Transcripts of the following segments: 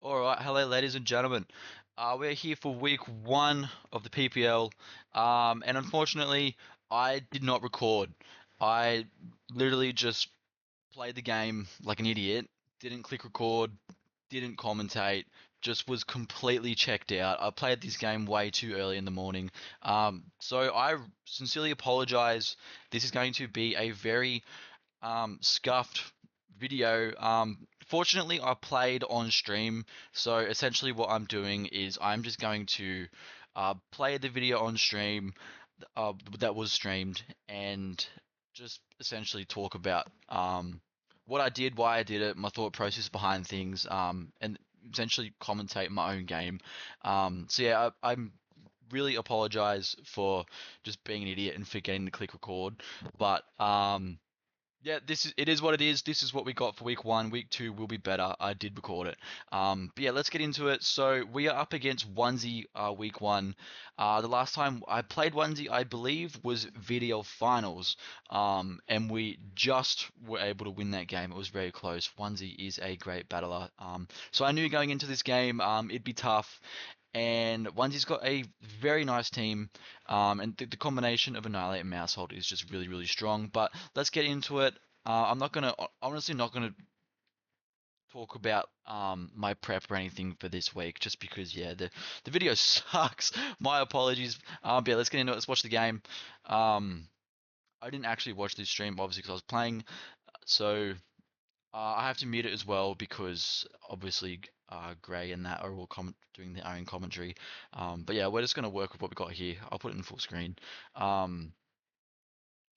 All right, hello, ladies and gentlemen. We're here for week one of the PPL, and unfortunately, I did not record. I literally just played the game like an idiot, didn't click record, didn't commentate, just was completely checked out. I played this game way too early in the morning, so I sincerely apologize. This is going to be a very scuffed video. Fortunately, I played on stream, so essentially what I'm doing is I'm just going to play the video on stream that was streamed and just essentially talk about what I did, why I did it, my thought process behind things, and essentially commentate my own game. So yeah, I'm really apologize for just being an idiot and forgetting to click record, but yeah, it is what it is. This is what we got for week one. Week two will be better. I did record it. But yeah, let's get into it. So we are up against Onesie week one. The last time I played Onesie, I believe, was video finals. And we just were able to win that game. It was very close. Onesie is a great battler. So I knew going into this game, it'd be tough. And Onesi's got a very nice team, and the combination of Annihilate and Mousehold is just really, really strong. But let's get into it. I'm not gonna, honestly, not gonna talk about my prep or anything for this week, just because yeah, the video sucks. My apologies. But yeah, let's get into it. Let's watch the game. Um, I didn't actually watch this stream obviously because I was playing, so I have to mute it as well because obviously Gray and that are all doing their own commentary. But yeah, we're just gonna work with what we got here. I'll put it in full screen. Um,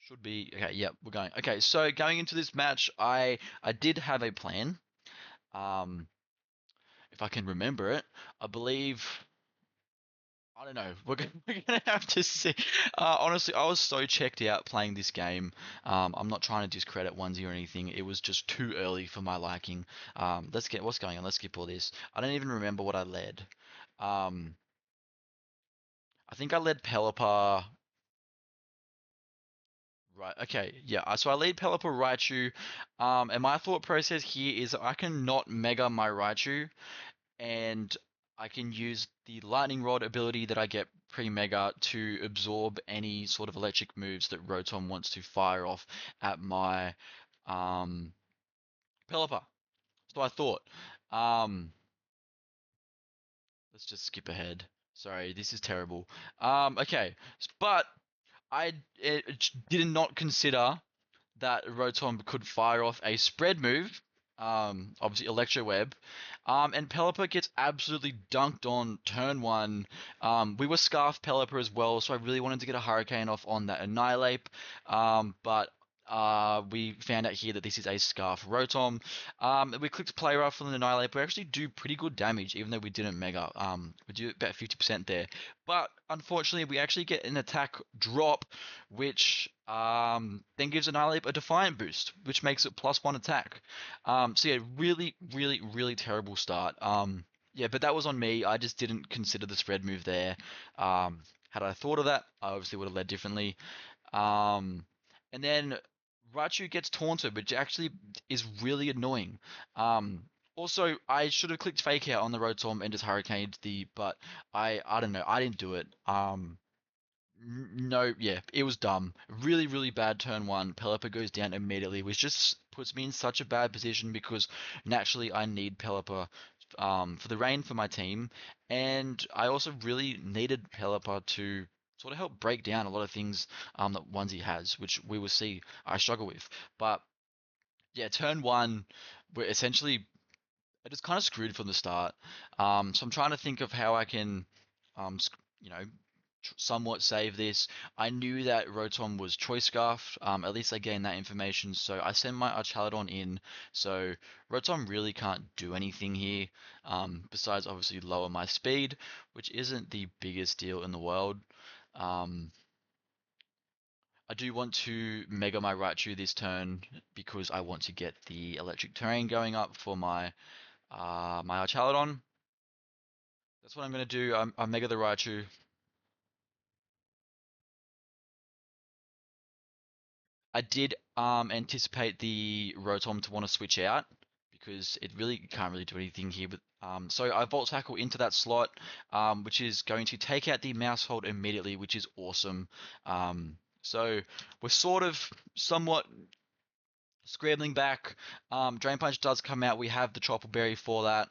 should be okay. Yep, we're going. Okay, so going into this match, I did have a plan. Um, if I can remember it, I believe. I don't know. We're gonna have to see. Honestly, I was so checked out playing this game. I'm not trying to discredit Onesie or anything. It was just too early for my liking. Let's get what's going on. Let's skip all this. I don't even remember what I led. Um, I think I led Pelipper. Right. Okay. Yeah. So I lead Pelipper Raichu. And my thought process here is I can not Mega my Raichu, and I can use the Lightning Rod ability that I get pre-Mega to absorb any sort of electric moves that Rotom wants to fire off at my um, Pelipper. So I thought. Um, let's just skip ahead. Sorry, this is terrible. Okay, but I did not consider that Rotom could fire off a spread move, obviously Electro Web, and Pelipper gets absolutely dunked on turn one. We were Scarf Pelipper as well, so I really wanted to get a Hurricane off on that Annihilate, but we found out here that this is a Scarf Rotom. We clicked Play Rough on the Annihilate. We actually do pretty good damage, even though we didn't Mega. We do about 50% there. But unfortunately, we actually get an attack drop, which then gives Annihilate a Defiant boost, which makes it +1 attack. So yeah, really, really, really terrible start. Yeah, but that was on me. I just didn't consider the spread move there. Had I thought of that, I obviously would have led differently. Um, and then Raichu gets taunted, which actually is really annoying. Also, I should have clicked Fake Out on the Rotom and just Hurricaned but I don't know, I didn't do it. No, yeah, it was dumb. Really, really bad turn one. Pelipper goes down immediately, which just puts me in such a bad position because naturally I need Pelipper for the rain for my team, and I also really needed Pelipper to sort of help break down a lot of things that Onesie has, which we will see I struggle with. But yeah, turn one, we're essentially it is kind of screwed from the start. So I'm trying to think of how I can, you know, somewhat save this. I knew that Rotom was Choice Scarf. At least I gained that information, so I send my Archaladon in. So Rotom really can't do anything here, besides obviously lower my speed, which isn't the biggest deal in the world. Um, I do want to Mega my Raichu this turn because I want to get the Electric Terrain going up for my Archaladon. That's what I'm going to do. I'm Mega the Raichu. I did anticipate the Rotom to want to switch out because it really can't really do anything here. But so I Volt Tackle into that slot, which is going to take out the mouse hold immediately, which is awesome. So we're sort of somewhat scrambling back. Drain Punch does come out. We have the Tropical Berry for that.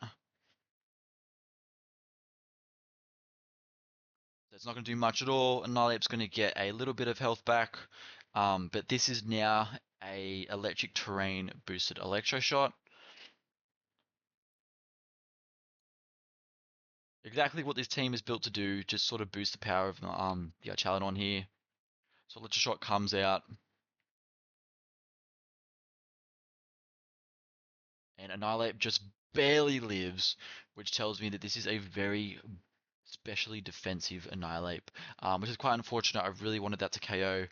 It's not going to do much at all. Annihilate's going to get a little bit of health back. But this is now a electric terrain boosted Electro Shot. Exactly what this team is built to do, just sort of boost the power of the Archaludon here. So Electro Shot comes out, and Annihilate just barely lives, which tells me that this is a very specially defensive Annihilate, which is quite unfortunate. I really wanted that to KO.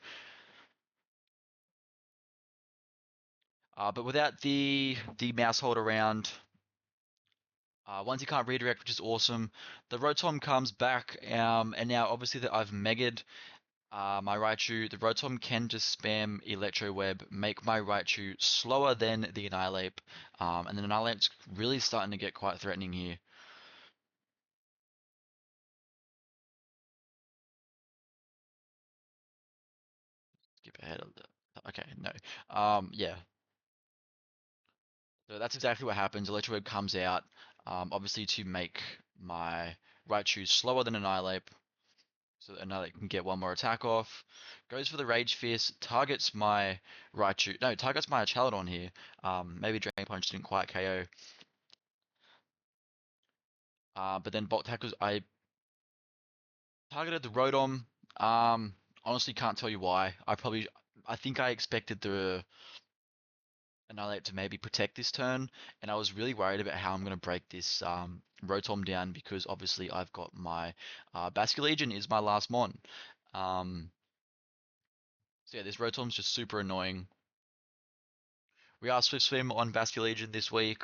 But without the mouse hold around, once you can't redirect, which is awesome. The Rotom comes back, and now obviously that I've Mega'd my Raichu, the Rotom can just spam Electro Web, make my Raichu slower than the Annihilate, and then Annihilate's really starting to get quite threatening here. Skip ahead of the... Okay, no. Yeah. So that's exactly what happens. Electro Web comes out, obviously to make my Raichu slower than Annihilate, so that Annihilate can get one more attack off. Goes for the Rage Fierce, targets my Raichu, no, targets my Chaladon here. Maybe Drain Punch didn't quite KO. But then Bolt Tackles, I targeted the Rotom. Honestly, can't tell you why. I think I expected the Annihilate to maybe protect this turn, and I was really worried about how I'm going to break this Rotom down because obviously I've got my Basculegion is my last mon. So yeah, this Rotom's just super annoying. We are Swift Swim on Basculegion this week,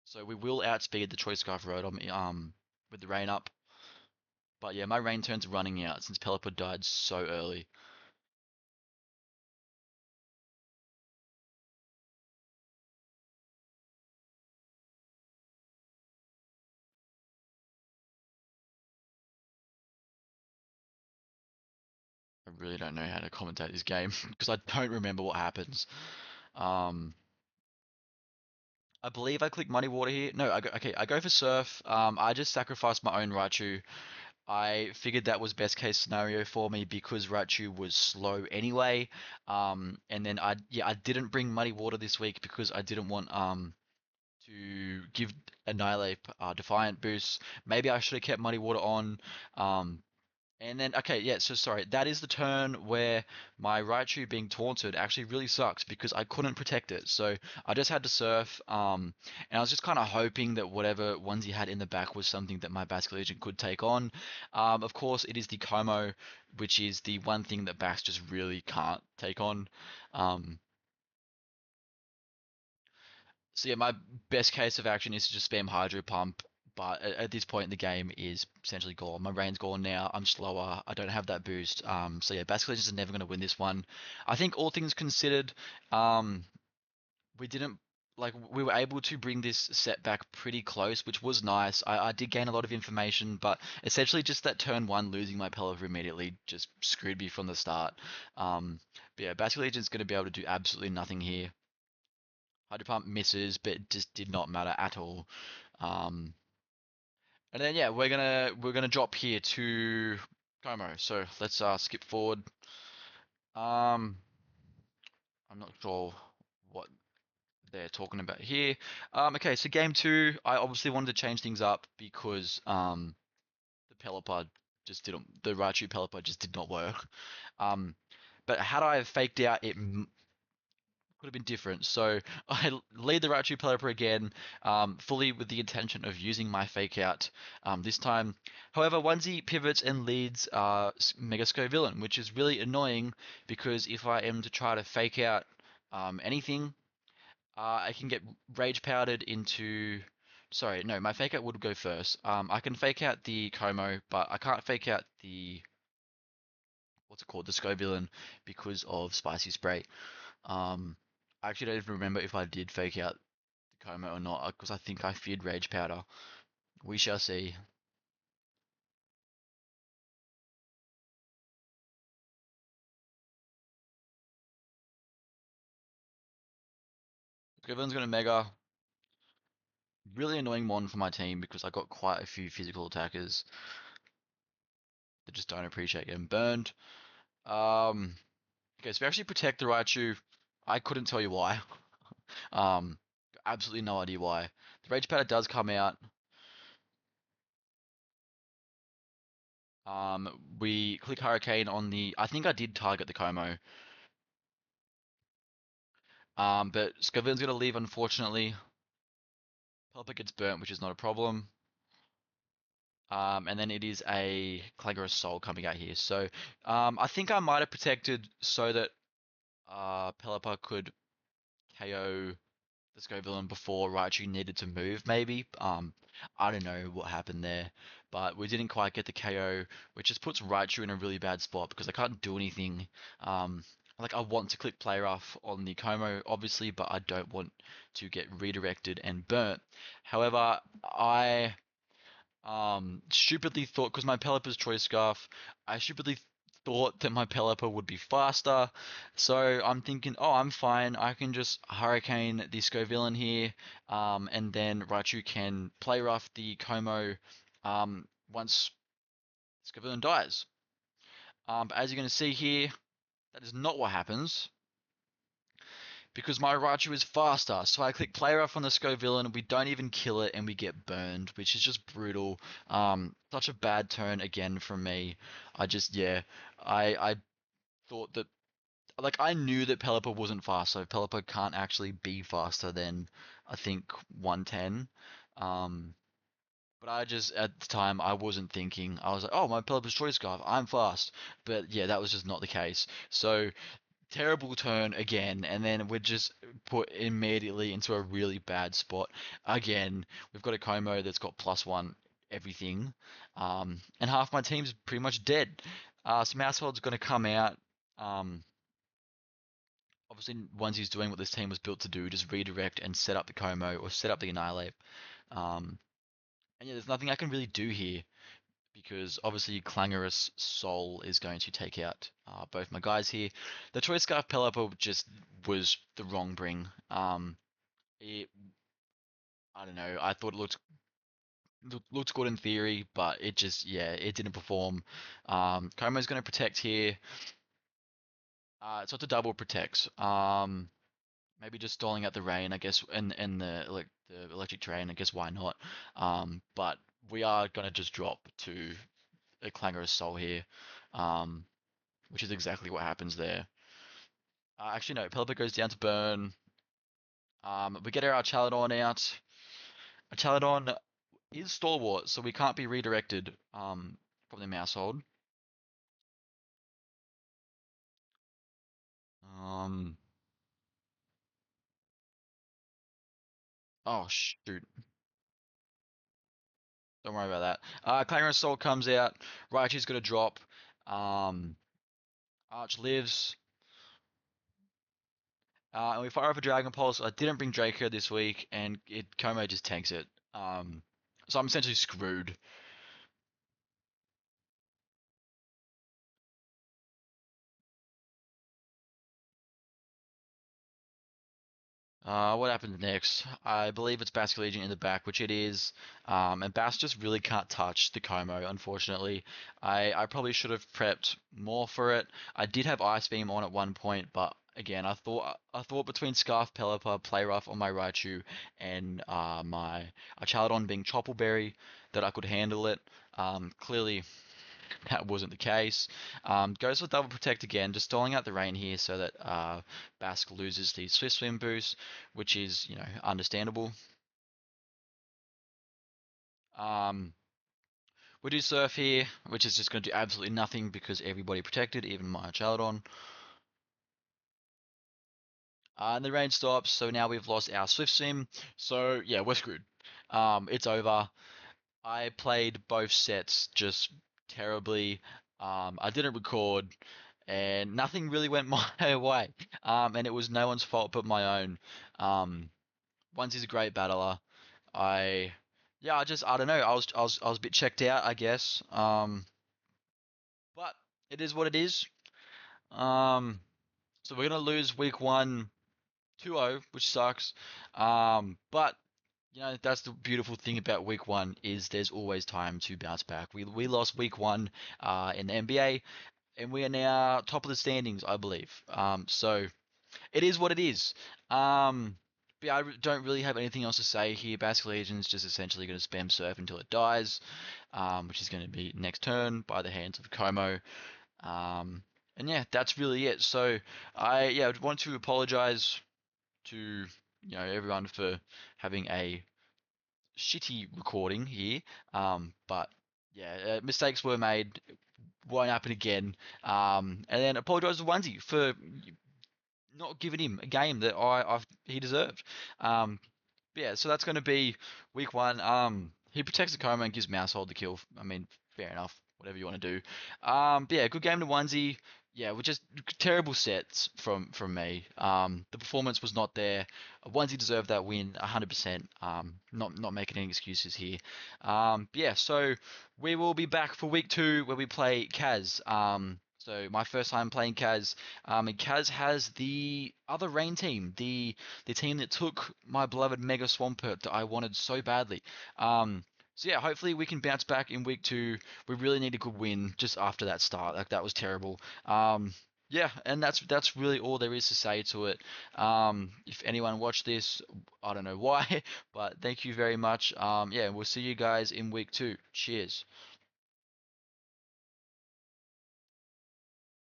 so we will outspeed the Choice Scarf Rotom with the rain up. But yeah, my rain turn's running out since Pelipper died so early. I really don't know how to commentate this game because I don't remember what happens. Um, I believe I click Muddy Water here. No, okay, I go for Surf. I just sacrificed my own Raichu. I figured that was best case scenario for me because Raichu was slow anyway. And then I didn't bring Muddy Water this week because I didn't want to give Annihilate Defiant boost. Maybe I should have kept Muddy Water on. And then, okay, yeah, so sorry, that is the turn where my Raichu being taunted actually really sucks because I couldn't protect it. So I just had to surf, and I was just kind of hoping that whatever ones he had in the back was something that my Basculegion could take on. Of course, it is the Kommo, which is the one thing that Bax just really can't take on. Um, so yeah, my best case of action is to just spam Hydro Pump, but at this point the game is essentially gone. My rain's gone now. I'm slower. I don't have that boost. So yeah, basically just never going to win this one. I think all things considered, um, we didn't like we were able to bring this set back pretty close, which was nice. I did gain a lot of information, but essentially just that turn one losing my Pelipper immediately just screwed me from the start. But yeah, Basculegion's going to be able to do absolutely nothing here. Hydro Pump misses, but it just did not matter at all. Um, and then yeah, we're gonna drop here to Como. So let's skip forward. Um, I'm not sure what they're talking about here. Okay, so game two, I obviously wanted to change things up because the Pelipper just didn't, the Raichu Pelipper just did not work. Um, but had I faked out, it could have been different. So I lead the Raichu Pelipper again, fully with the intention of using my fake out this time. However, Onesie pivots and leads Mega Villain, which is really annoying because if I am to try to fake out anything, I can get Rage Powdered into. Sorry, no, my fake out would go first. I can fake out the Como, but I can't fake out the what's it called, the Villain because of Spicy Spray. I actually don't even remember if I did fake out Kommo or not, because I think I feared Rage Powder. We shall see. Scriven's gonna Mega. Really annoying mon for my team because I got quite a few physical attackers that just don't appreciate getting burned. Um, okay, so we actually protect the Raichu. I couldn't tell you why. Um, absolutely no idea why. The Rage Powder does come out. We click Hurricane on the. I think I did target the Kommo. But Scavin's gonna leave unfortunately. Pelipper gets burnt, which is not a problem. And then it is a clangorous Soul coming out here. So, I think I might have protected so that Pelipper could KO the Scovillain before Raichu needed to move, maybe. I don't know what happened there, but we didn't quite get the KO, which just puts Raichu in a really bad spot because I can't do anything. Um, like I want to click play rough on the Kommo, obviously, but I don't want to get redirected and burnt. However, I stupidly thought, because my Pelipper's Choice Scarf, I stupidly thought that my Pelipper would be faster. So I'm thinking, oh, I'm fine. I can just Hurricane the Scovillain here, and then Raichu can play rough the Kommo once Scovillain dies. But as you're going to see here, that is not what happens because my Raichu is faster. So I click play rough on the Scovillain, we don't even kill it, and we get burned, which is just brutal. Such a bad turn again from me. Yeah, I thought that, like, I knew that Pelipper wasn't fast, so Pelipper can't actually be faster than, I think, 110. Um, but I just, at the time, I wasn't thinking. I was like, oh, my Pelipper's Choice Scarf, I'm fast. But yeah, that was just not the case. So terrible turn again, and then we're just put immediately into a really bad spot again. We've got a Kommo that's got +1 everything, and half my team's pretty much dead. So Mousehold's going to come out. Um, Obviously, once he's doing what this team was built to do, just redirect and set up the Kommo or set up the Annihilate. Um, and yeah, there's nothing I can really do here because obviously clangorous Soul is going to take out both my guys here. The Choice Scarf Pelipper just was the wrong bring. It, I don't know. I thought it looked good in theory, but it just, yeah, it didn't perform. Kommo's going to protect here. So it's a double protect. Maybe just stalling out the rain, I guess, and the electric terrain. I guess why not? But we are going to just drop to a clangorous Soul here. Um, which is exactly what happens there. Actually, no, Pelipper goes down to burn. We get our Chaladon out. Our Chaladon is stalwart, so we can't be redirected from the Mousehold. Um, oh shoot, don't worry about that. Clangorous Soul comes out. Raichu's gonna drop. Um, Arch lives. And we fire off a Dragon Pulse. I didn't bring Draco this week, and Kommo just tanks it. So I'm essentially screwed. What happens next? I believe it's Basculegion in the back, which it is. And Bas just really can't touch the Kommo, unfortunately. I probably should have prepped more for it. I did have Ice Beam on at one point, but again, I thought between Scarf Pelipper, Play Rough on my Raichu, and my Chaladon being Choppleberry that I could handle it. Clearly that wasn't the case. Goes for double protect again, just stalling out the rain here so that Basque loses the Swift Swim boost, which is, understandable. Um, we do Surf here, which is just going to do absolutely nothing because everybody protected, even my Chaladon. And the rain stops, so now we've lost our Swift Swim. So yeah, we're screwed. It's over. I played both sets just terribly. I didn't record, and nothing really went my way. And it was no one's fault but my own. Um, Onesie's a great battler. I yeah, I don't know. I was a bit checked out, I guess. But it is what it is. Um, so we're gonna lose week one 2-0, which sucks. But that's the beautiful thing about week one is there's always time to bounce back. We lost week one in the NBA, and we are now top of the standings, I believe. So it is what it is. But yeah, don't really have anything else to say here. Basket Legion's just essentially going to spam surf until it dies, which is going to be next turn by the hands of Kommo. Um, and yeah, that's really it. So I want to apologize to everyone for having a shitty recording here. But yeah, mistakes were made. Won't happen again. And then apologise to Onesie for not giving him a game that he deserved. Um, yeah, so that's going to be week one. He protects the coma and gives Mousehold the kill. I mean, fair enough. Whatever you want to do. But yeah, good game to Onesie. Yeah, we're just terrible sets from me. The performance was not there. Onesie deserved that win 100%. Not making any excuses here. But yeah, so we will be back for week two where we play Kaz. So my first time playing Kaz. And Kaz has the other rain team, the team that took my beloved Mega Swampert that I wanted so badly. So yeah, hopefully we can bounce back in week two. We really need a good win just after that start. Like that was terrible. Yeah, and that's really all there is to say to it. If anyone watched this, I don't know why, but thank you very much. Yeah, we'll see you guys in week two. Cheers.